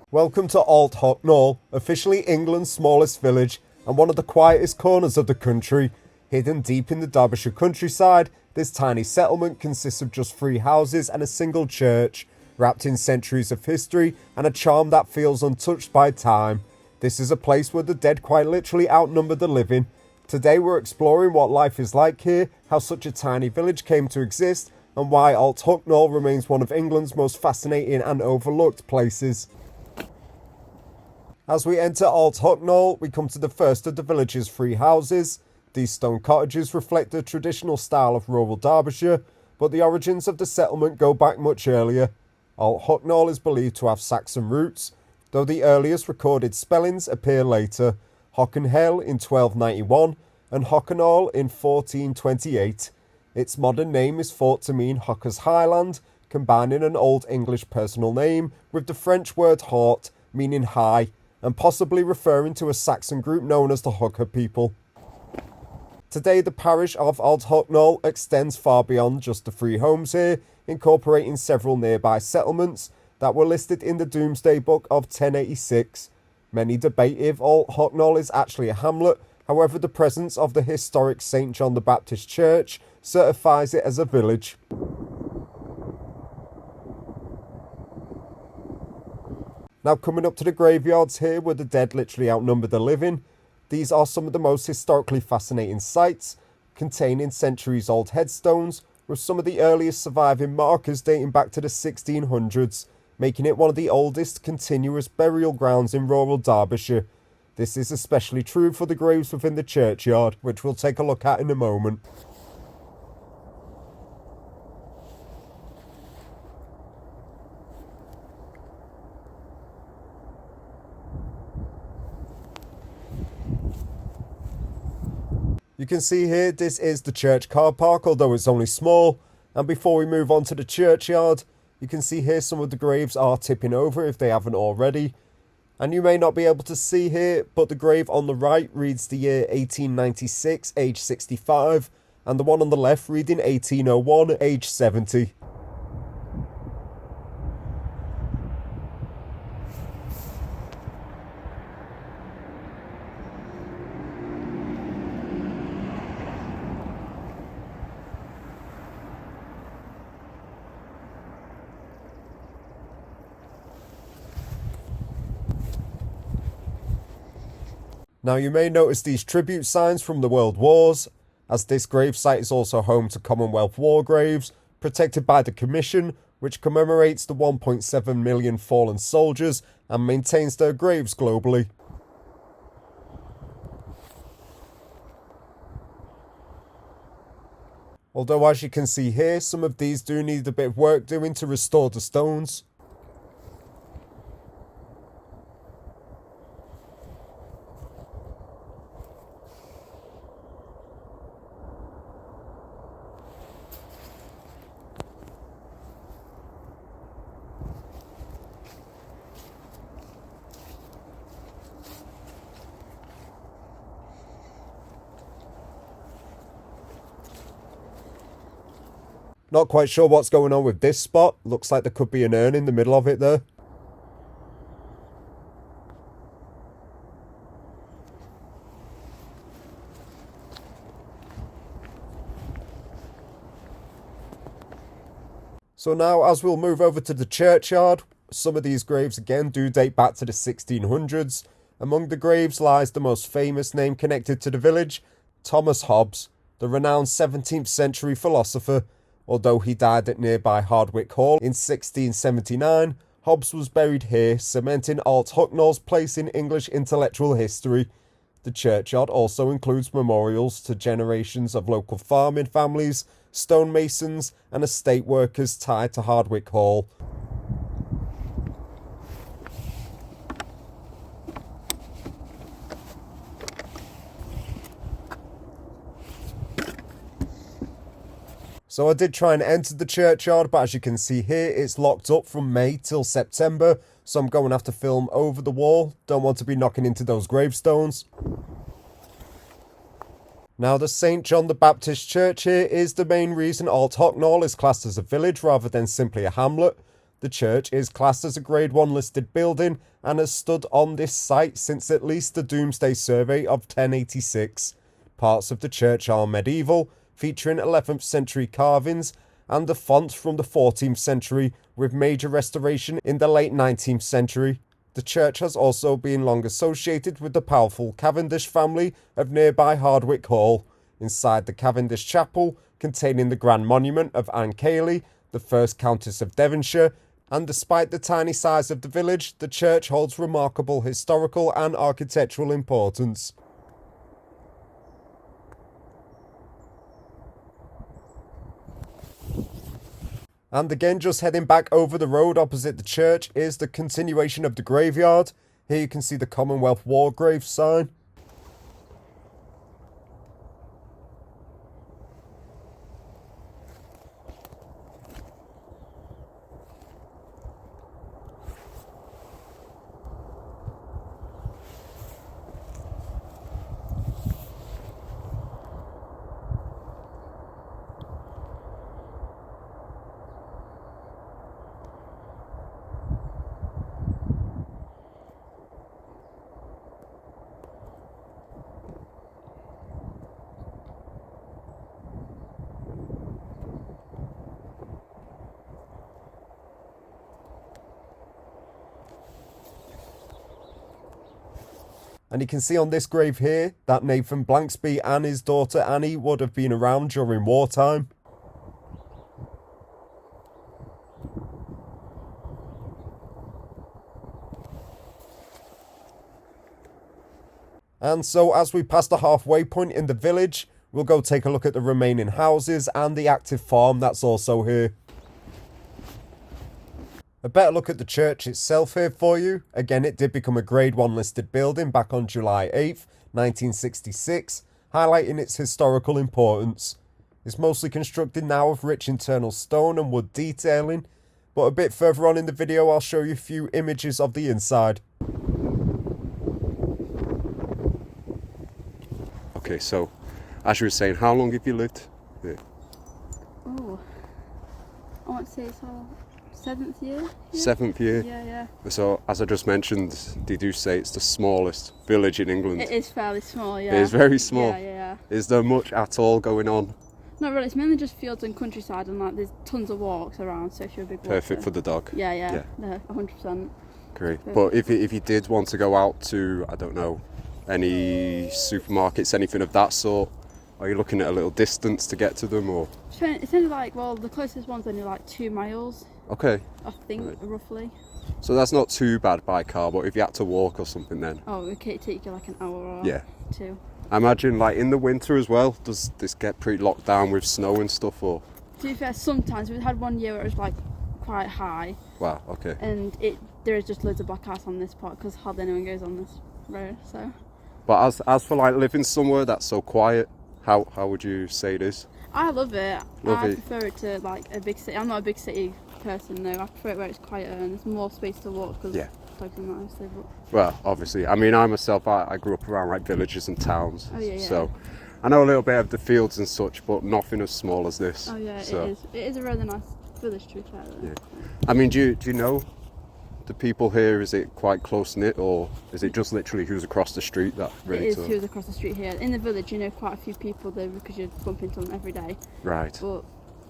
Welcome to Ault Hucknall, officially England's smallest village and one of the quietest corners of the country. Hidden deep in the Derbyshire countryside, this tiny settlement consists of just 3 houses and a single church, wrapped in centuries of history and a charm that feels untouched by time. This is a place where the dead quite literally outnumber the living. Today we're exploring what life is like here, how such a tiny village came to exist, and why Ault Hucknall remains one of England's most fascinating and overlooked places. As we enter Ault Hucknall, we come to the first of the village's 3 houses. These stone cottages reflect the traditional style of rural Derbyshire, but the origins of the settlement go back much earlier. Ault Hucknall is believed to have Saxon roots, though the earliest recorded spellings appear later: Hocknall in 1291 and Hucknall in 1428. Its modern name is thought to mean Hucker's Highland, combining an Old English personal name with the French word hort, meaning high, and possibly referring to a Saxon group known as the Hooker people. Today the parish of Ault Hucknall extends far beyond just the 3 homes here, incorporating several nearby settlements that were listed in the Domesday Book of 1086. Many debate if Ault Hucknall is actually a hamlet, however the presence of the historic St John the Baptist Church certifies it as a village. Now coming up to the graveyards here where the dead literally outnumber the living. These are some of the most historically fascinating sites, containing centuries old headstones with some of the earliest surviving markers dating back to the 1600s, making it one of the oldest continuous burial grounds in rural Derbyshire. This is especially true for the graves within the churchyard, which we'll take a look at in a moment. You can see here this is the church car park, although it's only small. And before we move on to the churchyard, you can see here some of the graves are tipping over if they haven't already. And you may not be able to see here, but the grave on the right reads the year 1896, age 65, and the one on the left reading 1801, age 70. Now you may notice these tribute signs from the World Wars, as this gravesite is also home to Commonwealth war graves, protected by the Commission, which commemorates the 1.7 million fallen soldiers and maintains their graves globally. Although as you can see here, some of these do need a bit of work doing to restore the stones. Not quite sure what's going on with this spot. Looks like there could be an urn in the middle of it there. So now as we'll move over to the churchyard, some of these graves again do date back to the 1600s. Among the graves lies the most famous name connected to the village, Thomas Hobbes, the renowned 17th century philosopher. Although he died at nearby Hardwick Hall in 1679, Hobbes was buried here, cementing Ault Hucknall's place in English intellectual history. The churchyard also includes memorials to generations of local farming families, stonemasons, and estate workers tied to Hardwick Hall. So I did try and enter the churchyard, but as you can see here, it's locked up from May till September, so I'm going to have to film over the wall. Don't want to be knocking into those gravestones. Now the St John the Baptist Church here is the main reason Ault Hucknall is classed as a village rather than simply a hamlet. The church is classed as a Grade 1 listed building and has stood on this site since at least the Domesday survey of 1086. Parts of the church are medieval, featuring 11th century carvings and a font from the 14th century with major restoration in the late 19th century. The church has also been long associated with the powerful Cavendish family of nearby Hardwick Hall. Inside the Cavendish chapel, containing the grand monument of Anne Cayley, the first Countess of Devonshire, and despite the tiny size of the village, the church holds remarkable historical and architectural importance. And again, just heading back over the road opposite the church is the continuation of the graveyard. Here you can see the Commonwealth War grave sign. And you can see on this grave here that Nathan Blanksby and his daughter Annie would have been around during wartime. And so as we pass the halfway point in the village, we'll go take a look at the remaining houses and the active farm that's also here. A better look at the church itself here for you. Again, it did become a Grade 1 listed building back on July 8th, 1966, highlighting its historical importance. It's mostly constructed now of rich internal stone and wood detailing, but a bit further on in the video I'll show you a few images of the inside. Okay, so as you were saying, how long have you lived here? Oh, I want to say it's our 7th year. Yeah? 7th year? Yeah. So, as I just mentioned, they do say it's the smallest village in England. It is fairly small, yeah. It is very small. Yeah. Is there much at all going on? Not really, it's mainly just fields and countryside, and there's tons of walks around, so if you're a big walker. Perfect for the dog. Yeah. No, 100%. Great. Perfect. But if you did want to go out to, I don't know, any supermarkets, anything of that sort, are you looking at a little distance to get to them, or? It's only the closest one's only 2 miles. Okay. I think, right. Roughly. So that's not too bad by car, but if you had to walk or something then? Oh, okay, it take you an hour or two. I imagine in the winter as well, does this get pretty locked down with snow and stuff, or? To be fair, sometimes. We had one year where it was quite high. Wow, okay. And there is just loads of black ice on this part because hardly anyone goes on this road, so. But as for living somewhere that's so quiet, how would you say it is? I love it. I prefer it to a big city. I'm not a big city person though. I prefer it where it's quieter and there's more space to walk because dogs and that obviously. Well, obviously. I mean, I myself, I grew up around villages and towns. Oh yeah. So I know a little bit of the fields and such, but nothing as small as this. Oh yeah, so. It is. It is a really nice village to be fair though. Yeah. I mean, do you know the people here? Is it quite close knit, or is it just literally who's across the street that really? It is who's across the street here. In the village, you know quite a few people though because you bump into them every day. Right. But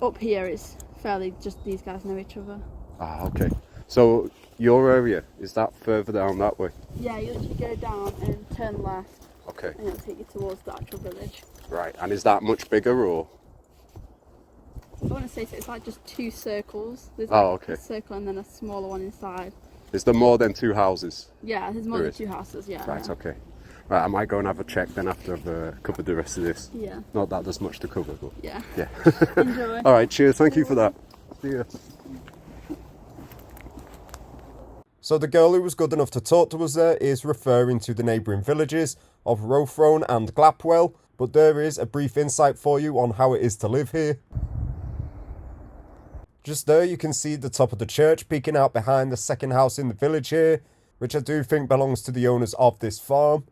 up here, it's fairly just these guys know each other. Ah, okay. So your area, is that further down that way? Yeah, you literally go down and turn left. Okay. And it'll take you towards the actual village. Right. And is that much bigger, or? I want to say so. It's just 2 circles. There's okay. A circle and then a smaller one inside. Is there more than 2 houses? Yeah, there's more than 2 houses, yeah. Right, okay. Right, I might go and have a check then after I've covered the rest of this. Yeah. Not that there's much to cover, but... Yeah. Enjoy. Enjoy. Alright, cheers, thank you for that. See ya. So the girl who was good enough to talk to us there is referring to the neighbouring villages of Rothrone and Glapwell, but there is a brief insight for you on how it is to live here. Just there you can see the top of the church peeking out behind the second house in the village here, which I do think belongs to the owners of this farm.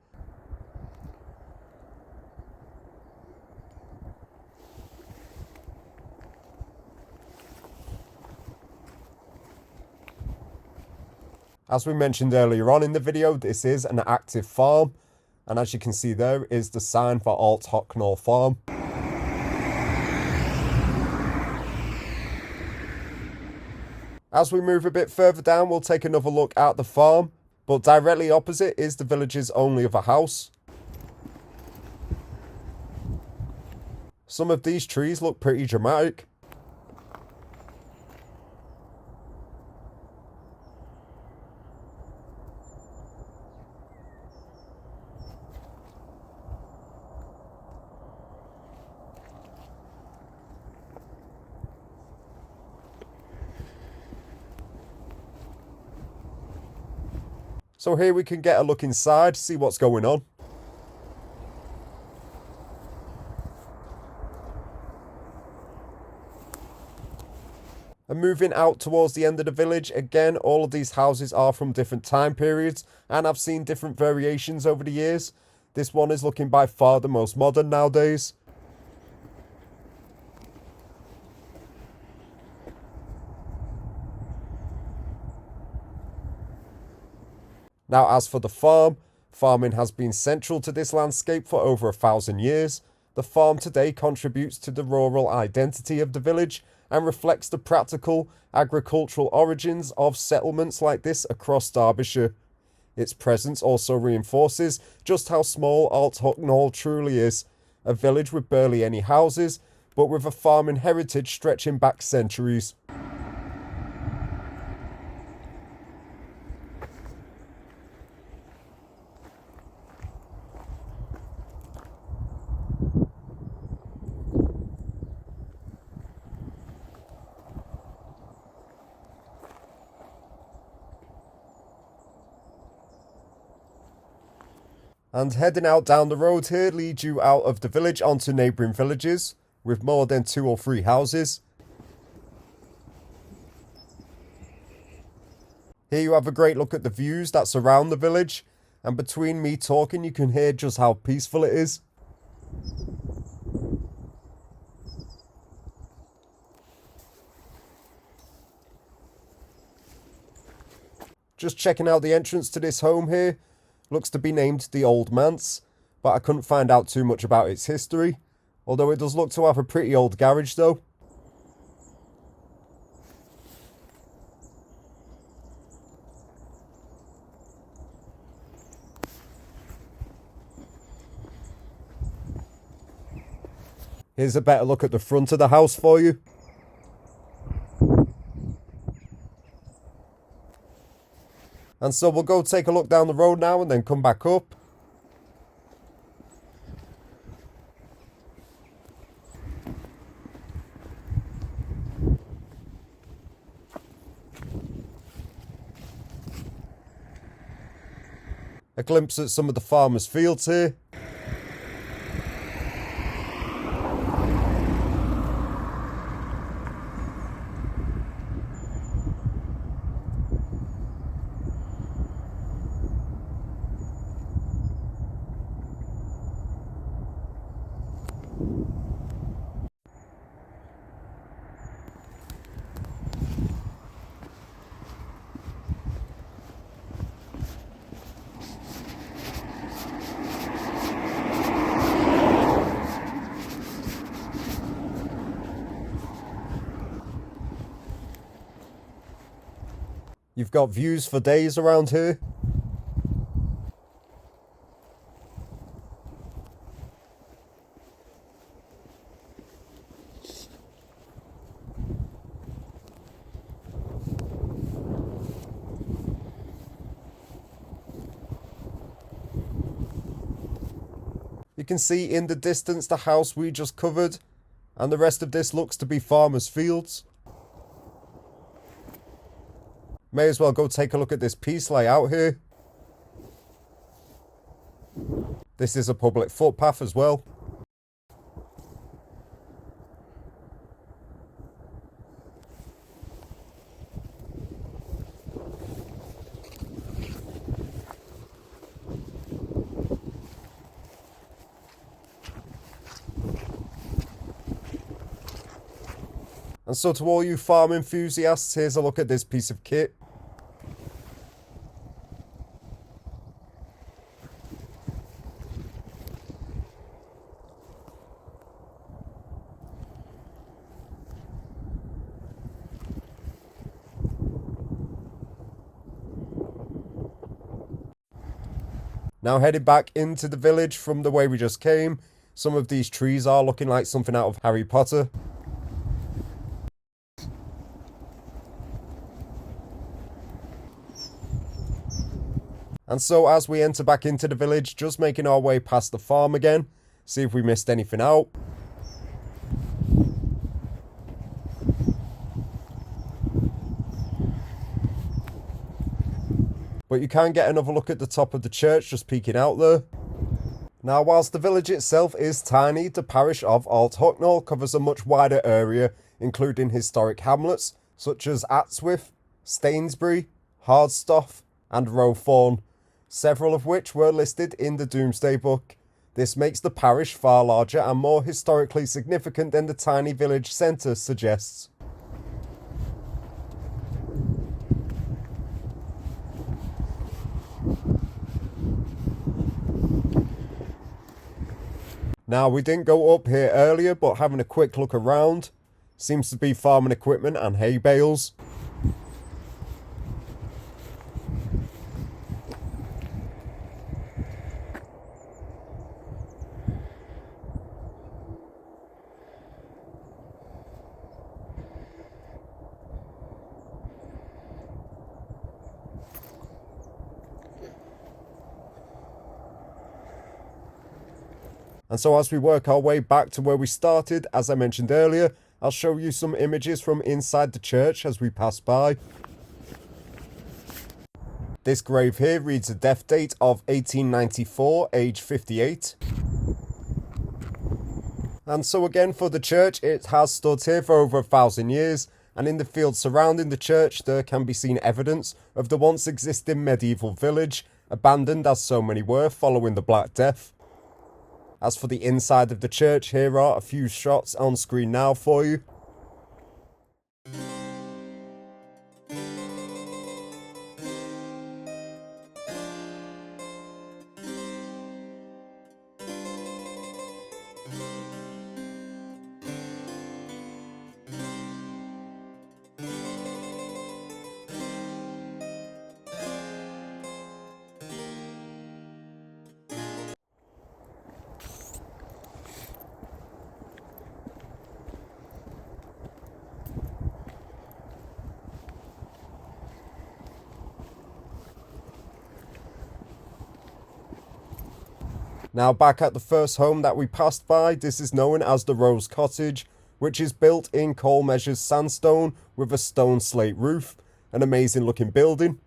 As we mentioned earlier on in the video, this is an active farm, and as you can see there is the sign for Ault Hucknall farm. As we move a bit further down, we'll take another look at the farm, but directly opposite is the village's only other house. Some of these trees look pretty dramatic. So here we can get a look inside, see what's going on. And moving out towards the end of the village, again, all of these houses are from different time periods, and I've seen different variations over the years. This one is looking by far the most modern nowadays. Now, as for the farm, farming has been central to this landscape for over 1,000 years. The farm today contributes to the rural identity of the village and reflects the practical agricultural origins of settlements like this across Derbyshire. Its presence also reinforces just how small Ault Hucknall truly is, a village with barely any houses, but with a farming heritage stretching back centuries. And heading out down the road here leads you out of the village onto neighbouring villages with more than 2 or 3 houses. Here you have a great look at the views that surround the village, and between me talking you can hear just how peaceful it is. Just checking out the entrance to this home here. Looks to be named the Old Manse, but I couldn't find out too much about its history, although it does look to have a pretty old garage though. Here's a better look at the front of the house for you. And so we'll go take a look down the road now and then come back up. A glimpse at some of the farmers' fields here. You've got views for days around here. You can see in the distance the house we just covered, and the rest of this looks to be farmers' fields. May as well go take a look at this piece layout here. This is a public footpath as well. And so to all you farm enthusiasts, here's a look at this piece of kit. Now heading back into the village from the way we just came, some of these trees are looking like something out of Harry Potter. And so as we enter back into the village, just making our way past the farm again, see if we missed anything out. But you can get another look at the top of the church just peeking out there. Now whilst the village itself is tiny, the parish of Ault Hucknall covers a much wider area, including historic hamlets such as Atswith, Stainsbury, Hardstoff and Rowthorne, several of which were listed in the Domesday Book. This makes the parish far larger and more historically significant than the tiny village centre suggests. Now we didn't go up here earlier, but having a quick look around, seems to be farming equipment and hay bales. And so as we work our way back to where we started, as I mentioned earlier, I'll show you some images from inside the church as we pass by. This grave here reads a death date of 1894, age 58. And so again for the church, it has stood here for over 1,000 years, and in the fields surrounding the church there can be seen evidence of the once existing medieval village, abandoned as so many were following the Black Death. As for the inside of the church, here are a few shots on screen now for you. Now back at the first home that we passed by, this is known as the Rose Cottage, which is built in coal measures sandstone with a stone slate roof, an amazing looking building.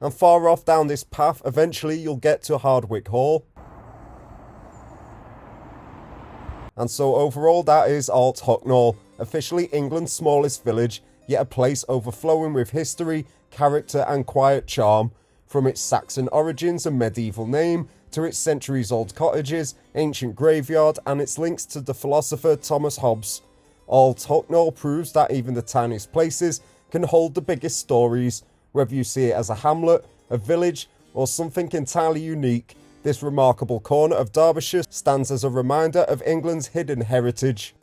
And far off down this path, eventually you'll get to Hardwick Hall. And so overall that is Ault Hucknall, officially England's smallest village, yet a place overflowing with history, character and quiet charm, from its Saxon origins and medieval name, to its centuries-old cottages, ancient graveyard, and its links to the philosopher Thomas Hobbes. Ault Hucknall proves that even the tiniest places can hold the biggest stories. Whether you see it as a hamlet, a village, or something entirely unique, this remarkable corner of Derbyshire stands as a reminder of England's hidden heritage.